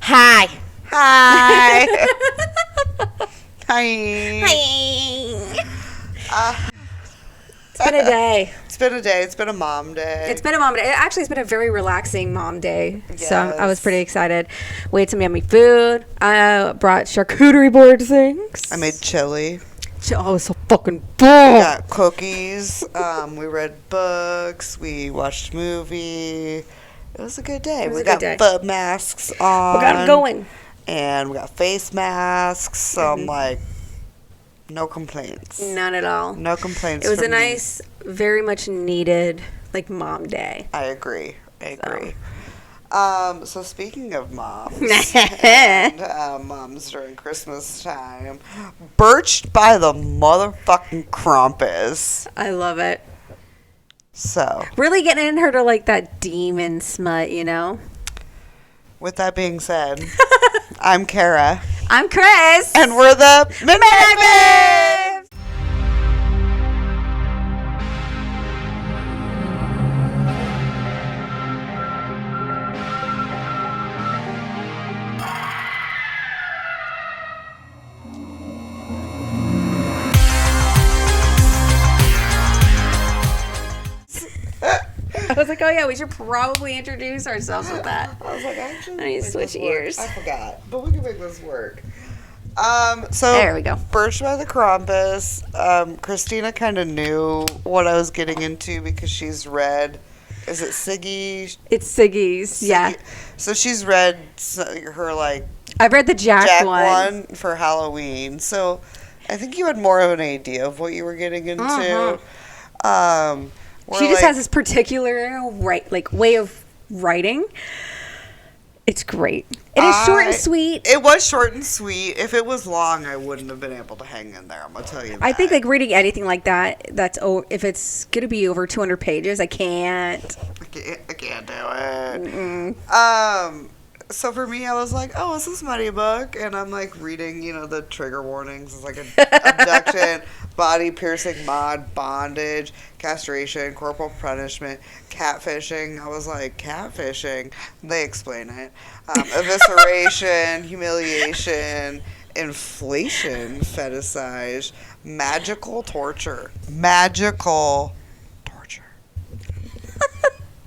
Hi. Hi. Hi. Hi. It's been a day. It's been a day. It's been a mom day. It's been a mom day. Actually, it's been a very relaxing mom day. Yes. So I was pretty excited. We ate some yummy food. I brought charcuterie board things. I made chili. Oh, it was so fucking We good. got cookies. We read books. We watched a movie. It was a good day. We got foot masks on. We got them going. And we got face masks. So I'm like, no complaints. None at all. No complaints. It was from a nice, very much needed, mom day. I agree. So speaking of moms and moms during Christmas time, Birched by the motherfucking Krampus. I love it. So really getting in her to that demon smut, you know? With that being said, I'm Kara. I'm Chris. And we're the Midnight Babes! I was like, oh yeah, we should probably introduce ourselves with that. I was like, actually, I need to switch ears. I forgot, but we can make this work. So there we go. Birched by the Krampus. Christina kind of knew what I was getting into because she's read. Is it Siggy? It's Siggy's, yeah. So she's read her I've read the Jack one for Halloween. So I think you had more of an idea of what you were getting into. She just has this particular way of writing. It's great. It is short and sweet. It was short and sweet. If it was long, I wouldn't have been able to hang in there. I'm gonna tell you that. I think reading anything like that, if it's gonna be over 200 pages, I can't. I can't do it. So for me, I was like, oh, it's a smutty book. And I'm reading, the trigger warnings. It's abduction, body piercing, bondage, castration, corporal punishment, catfishing. I was like, catfishing? They explain it. Evisceration, humiliation, inflation, fetishized, magical torture.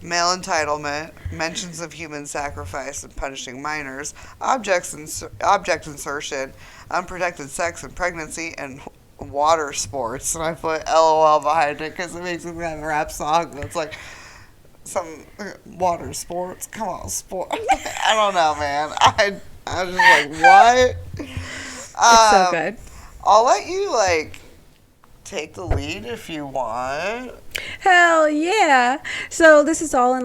Male entitlement, mentions of human sacrifice and punishing minors, object insertion, unprotected sex and pregnancy, and water sports. And I put LOL behind it because it makes me have a rap song that's some water sports. Come on, sport. I don't know, man. I was just what? It's so good. I'll let you take the lead if you want. Hell yeah. So this is all in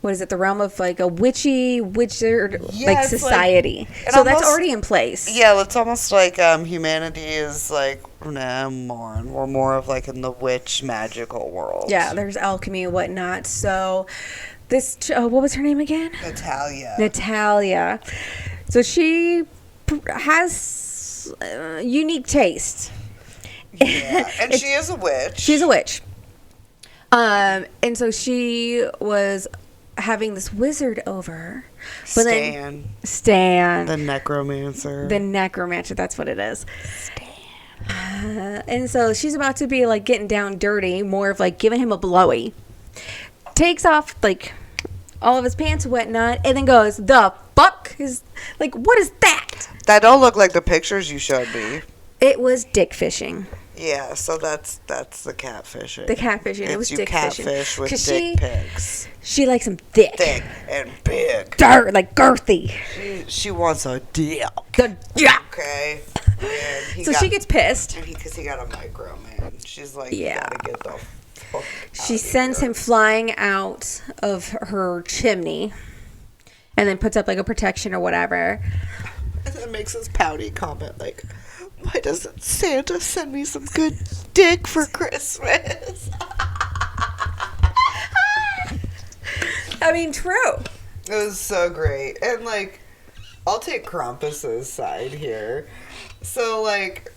what is it, the realm of a wizard society. So that's already in place. Yeah, it's almost humanity is we're more of in the witch magical world. Yeah, there's alchemy and whatnot. So this what was her name again? Natalia. So she has unique taste. Yeah, and she is a witch. She's a witch. And so she was having this wizard over. Stan. The necromancer. That's what it is. Stan. And so she's about to be getting down dirty, more of giving him a blowy. Takes off all of his pants and whatnot, and then goes, the fuck is what is that? That don't look like the pictures you showed me. It was dick fishing. Yeah, so that's the catfishing. It was dick fishing. Catfish with dick pics. She likes them thick and big. Girthy. She wants a dick. The dick. Okay. So she gets pissed. Because he got a micro, man. She's like, yeah. You gotta get the fuck She sends him flying out of her chimney, and then puts up a protection or whatever. And then makes this pouty comment why doesn't Santa send me some good dick for Christmas? I mean, true. It was so great. And, I'll take Krampus's side here. So,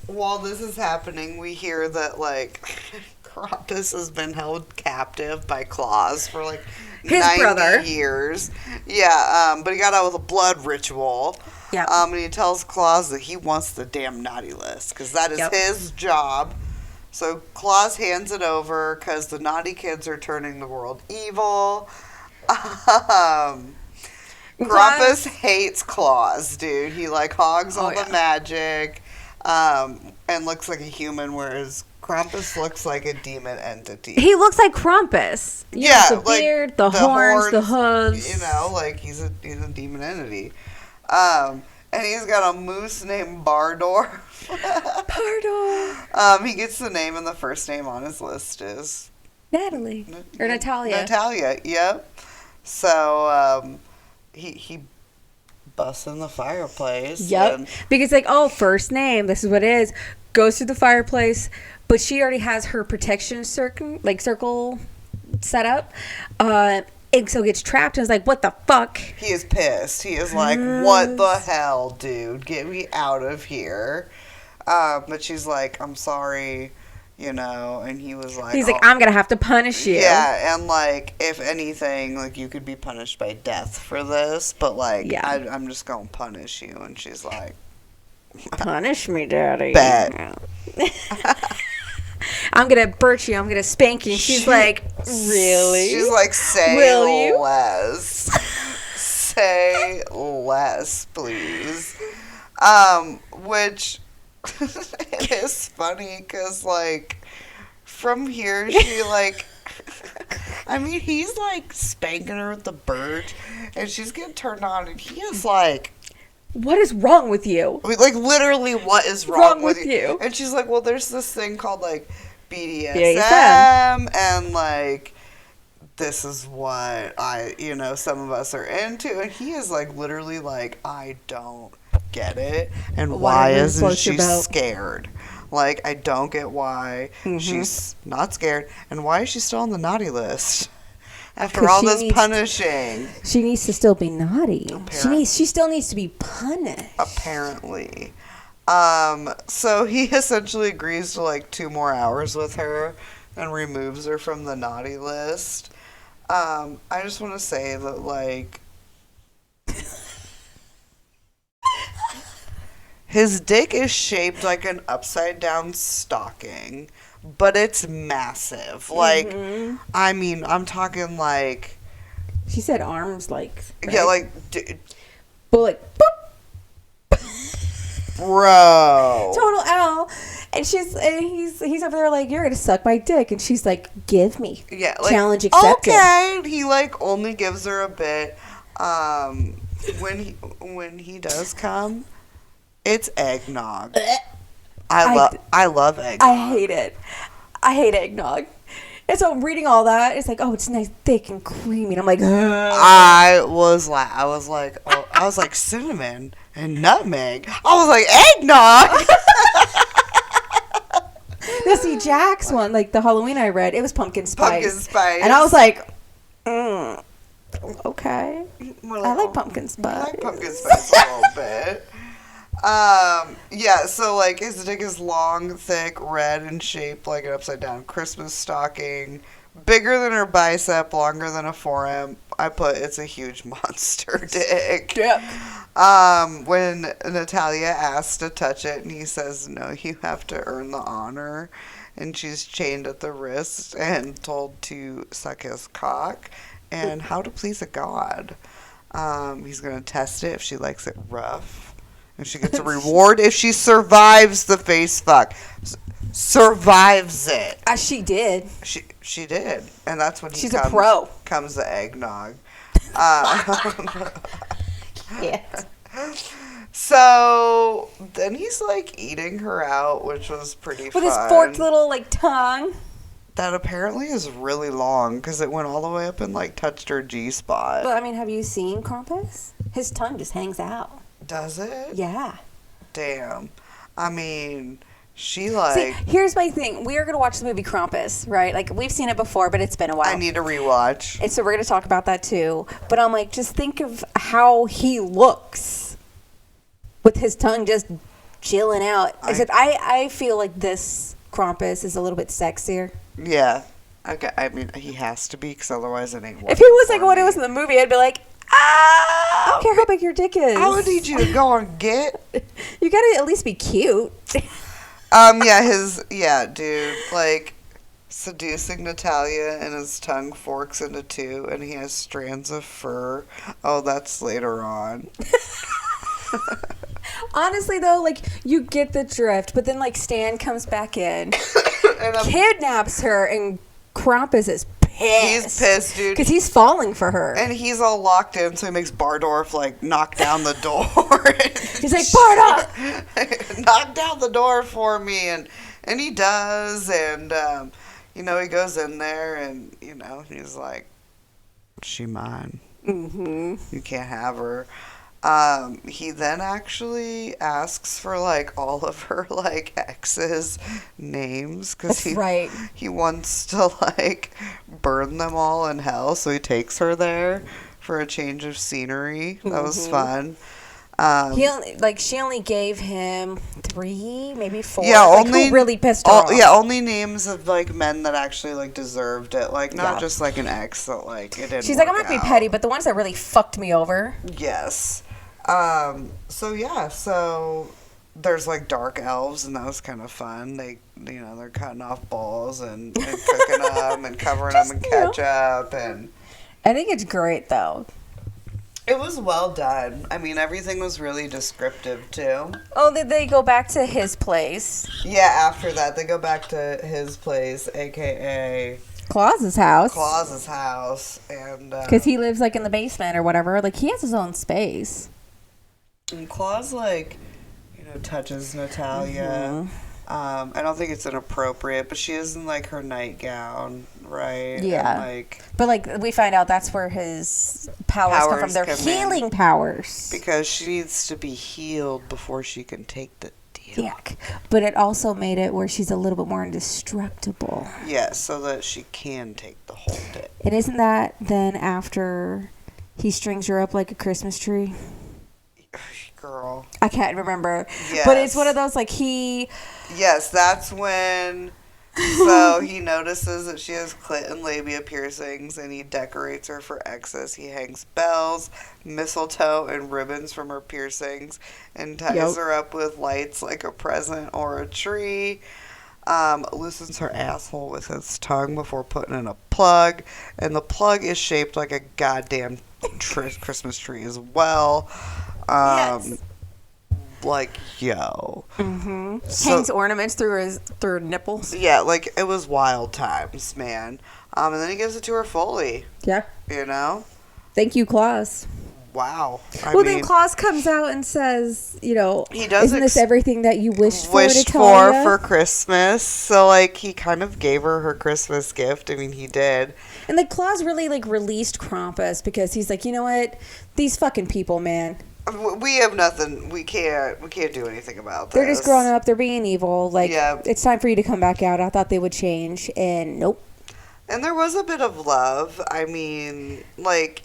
while this is happening, we hear that, Krampus has been held captive by claws for, His 90 brother. years. Yeah, but he got out with a blood ritual. Yeah. And he tells Claus that he wants the damn naughty list because that is his job. So Claus hands it over because the naughty kids are turning the world evil. Krampus hates Claus, dude. He like hogs all the magic, and looks like a human, whereas Krampus looks like a demon entity. He looks like Krampus. The beard, the horns, the hooves. You know, like he's a demon entity. And he's got a moose named Bardor. Bardor. He gets the name, and the first name on his list is Natalie or Natalia. Natalia, yep. So he busts in the fireplace. Yep. Because like, oh, first name, this is what it is. Goes through the fireplace, but she already has her protection circle set up. And so gets trapped and is like, what the fuck? He is pissed. He is like, what the hell, dude? Get me out of here. But she's like, I'm sorry, you know, and he was like... He's like, I'm going to have to punish you. Yeah, and like, if anything, like, you could be punished by death for this, but like, I'm just going to punish you. And she's like... Punish me, Daddy. Bet. I'm going to birch you. I'm going to spank you. She's like, really? She's like, say Will you? less. Say less, please. Which it is funny because, like, from here, she, like, I mean, he's, like, spanking her with the birch, and she's getting turned on, and he is, like... What is wrong with you? I mean, like, literally, what is wrong with you? And she's like, well, there's this thing called, like, BDSM, and, like, this is what some of us are into. And he is, like, literally, like, I don't get it. And why isn't she scared? Like, I don't get why she's not scared. And why is she still on the naughty list? After all this punishing. She needs to still be naughty. She still needs to be punished. Apparently. So he essentially agrees to like 2 more hours with her and removes her from the naughty list. I just want to say that like his dick is shaped like an upside down stocking. But it's massive. Like, I mean, I'm talking like... She said arms, like... Right? Yeah, like... But like, boop. Bro. Total L. And he's over there like, you're going to suck my dick. And she's like, give me. Yeah. Like, challenge accepted. Okay. He, like, only gives her a bit. When he does come, it's eggnog. I love eggnog. I hate it. I hate eggnog. And so I'm reading all that. It's like, oh, it's nice, thick, and creamy. And I'm like, ugh. I was like cinnamon and nutmeg. I was like, eggnog. No, see, Jack's one, like the Halloween I read, it was pumpkin spice. Pumpkin spice. And I was like, okay. Like, I like pumpkin spice. I like pumpkin spice a little bit. Yeah, so, like, his dick is long, thick, red, and shaped like an upside-down Christmas stocking. Bigger than her bicep, longer than a forearm. I put, it's a huge monster dick. Yep. When Natalia asks to touch it, and he says, no, you have to earn the honor. And she's chained at the wrist and told to suck his cock. And how to please a god. He's going to test it if she likes it rough. And she gets a reward if she survives the face fuck. Survives it. She did. She did. And that's when she's a pro. Comes the eggnog. Yeah. So then he's like eating her out, which was pretty fun. With his forked little like tongue. That apparently is really long because it went all the way up and like touched her G-spot. But I mean, have you seen Krampus? His tongue just hangs out. Does it? Yeah. Damn. I mean, she like... See, here's my thing. We are going to watch the movie Krampus, right? Like, we've seen it before, but it's been a while. I need to rewatch. And so we're going to talk about that, too. But I'm like, just think of how he looks with his tongue just chilling out. Except I feel like this Krampus is a little bit sexier. Yeah. Okay, I mean, he has to be, because otherwise it ain't working. If he was like for what it me. was in the movie, I'd be like, I don't care how big your dick is. I would need you to go and get. You gotta at least be cute. Yeah, dude, like, seducing Natalia and his tongue forks into two and he has strands of fur. Oh, that's later on. Honestly, though, like, you get the drift, but then, like, Stan comes back in, kidnaps her, and Krampus is pissed. He's pissed, dude. Because he's falling for her. And he's all locked in, so he makes Bardorf, like, knock down the door. He's like, Barda! Knock down the door for me. And he does. And, you know, he goes in there and, you know, he's like, she mine. Mm-hmm. You can't have her. He then actually asks for, like, all of her, like, exes' names. Because he wants to, like, burn them all in hell. So he takes her there for a change of scenery. That was fun. She only gave him 3, maybe 4. Yeah, like, only who really pissed her off. Yeah, only names of like men that actually like deserved it, like not just like an ex that like it didn't. She's like, I'm work not gonna be out. petty, but the ones that really fucked me over. Yes. So there's like dark elves, and that was kind of fun. They, you know, they're cutting off balls and cooking them and covering them in ketchup, and I think it's great though. it was well done. I mean, everything was really descriptive too. Oh, did they go back to his place? Yeah, after that they go back to his place, aka Claus's house. Claus's house, and because he lives like in the basement or whatever. Like he has his own space. And Claus, like, you know, touches Natalia. I don't think it's inappropriate, but she is in like her nightgown, right? Yeah. And, like, but like we find out that's where his powers come from. They're healing powers. because she needs to be healed before she can take the deal. Yeah. But it also made it where she's a little bit more indestructible. Yeah, so that she can take the whole dick. And isn't that then after he strings her up like a Christmas tree? Girl. I can't remember. Yes. But it's one of those like he... Yes, that's when... So he notices that she has clit and labia piercings, and he decorates her for excess. He hangs bells, mistletoe, and ribbons from her piercings, and ties her up with lights like a present or a tree. Loosens her asshole with his tongue before putting in a plug, and the plug is shaped like a goddamn Christmas tree as well. Yes. Like, yo. So, hangs ornaments through her nipples. yeah, like, it was wild times, man. And then he gives it to her fully, Yeah. you know? Thank you, Claus. Wow. Then Claus comes out and says, you know, He does isn't this everything that you wished for, Natalia? for Christmas. So, like, he kind of gave her her Christmas gift. I mean, he did. And like Claus really like released Krampus because he's like, you know what? These fucking people, man. We have nothing. We can't do anything about this. They're just growing up. They're being evil. Like, Yeah. it's time for you to come back out. I thought they would change, and nope. And there was a bit of love. I mean, like,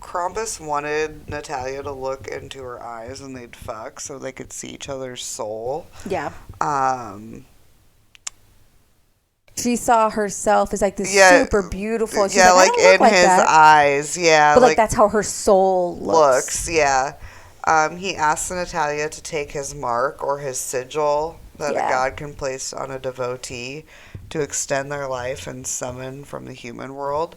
Krampus wanted Natalia to look into her eyes and they'd fuck so they could see each other's soul. Yeah. She saw herself as like this super beautiful. She's like in like his eyes. Yeah. But like that's how her soul looks. Yeah. He asked Natalia to take his mark or his sigil that a god can place on a devotee to extend their life and summon from the human world.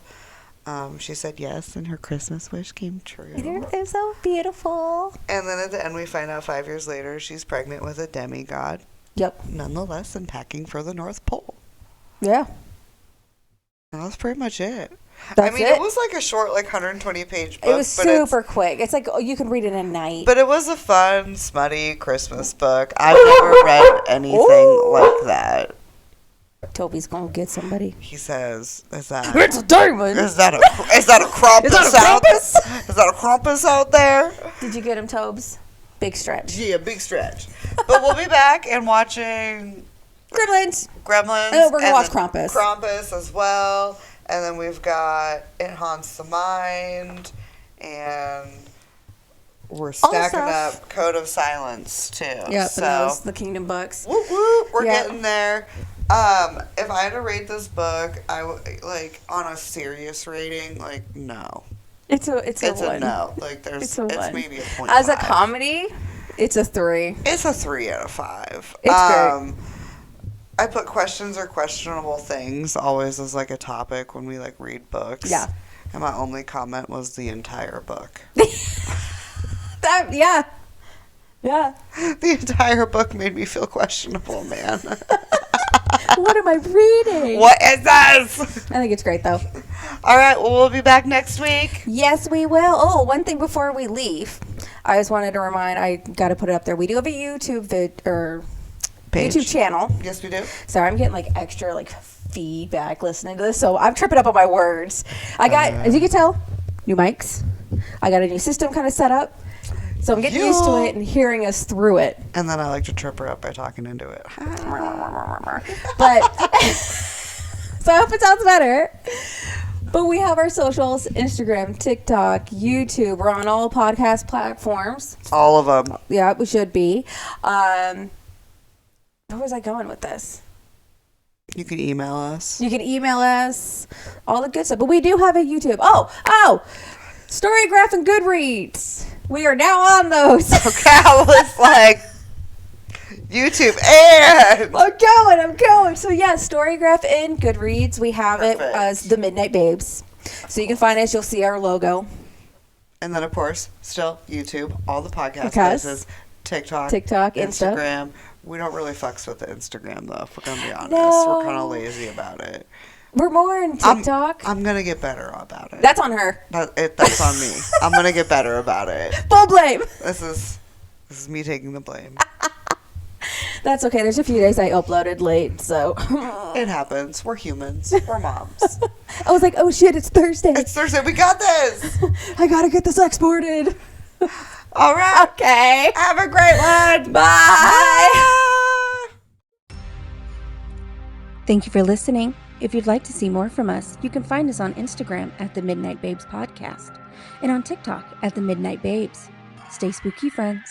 She said yes, and her Christmas wish came true. They're so beautiful. And then at the end, we find out 5 years later she's pregnant with a demigod. Yep. Nonetheless, and packing for the North Pole. Yeah. And that's pretty much it. That's it was like a short, like 120-page book. It was super quick. It's like you can read it in a night. But it was a fun, smutty Christmas book. I've never read anything like that. Toby's gonna get somebody. He says, "Is that it's a diamond? Is that a Krampus? Is that a Krampus out there?" Did you get him, Tobes? Big stretch. Yeah, big stretch. But we'll be back and watching Gremlins. And we're gonna watch Krampus. Krampus as well. And then we've got It Haunts the Mind, and we're stacking up Code of Silence too. Yep, so and those, the Kingdom books. Whoop, whoop, we're getting there. If I had to rate this book, I would, like, on a serious rating, like, no. It's a It's one. a no. Like, it's one. maybe a 0.5. As a comedy, it's a 3. It's a 3 out of 5. It's great. I put questions or questionable things always as, like, a topic when we, like, read books. Yeah. And my only comment was the entire book. Yeah. The entire book made me feel questionable, man. What am I reading? What is this? I think it's great, though. All right, well, we'll be back next week. Yes, we will. Oh, one thing before we leave. I just wanted to remind, I got to put it up there. We do have a YouTube Page. YouTube channel. Yes, we do. Sorry, I'm getting like extra like feedback listening to this, so I'm tripping up on my words. I got, as you can tell, new mics. I got a new system kind of set up, so I'm getting used to it and hearing us through it. And then I like to trip her up by talking into it. But so I hope it sounds better. But we have our socials: Instagram, TikTok, YouTube. We're on all podcast platforms. All of them. Yeah, we should be. Where was I going with this? You can email us. You can email us, all the good stuff. But we do have a YouTube. Oh, Storygraph and Goodreads. We are now on those. Okay, I was like, YouTube and... I'm going. So yeah, Storygraph and Goodreads. We have it as the Midnight Babes. So you can find us. You'll see our logo. And then, of course, still YouTube, all the podcast Yes. places, TikTok, Insta. Instagram. We don't really fucks with the Instagram, though, if we're going to be honest. No. We're kind of lazy about it. We're more in TikTok. I'm going to get better about it. That's on her. That's on me. I'm going to get better about it. Full blame. This is me taking the blame. That's okay. There's a few days I uploaded late, so. It happens. We're humans. We're moms. I was like, oh shit, it's Thursday. It's Thursday. We got this. I gotta get this exported. All right. Okay. Have a great one. Bye. Thank you for listening. If you'd like to see more from us, you can find us on Instagram at the Midnight Babes Podcast and on TikTok at the Midnight Babes. Stay spooky, friends.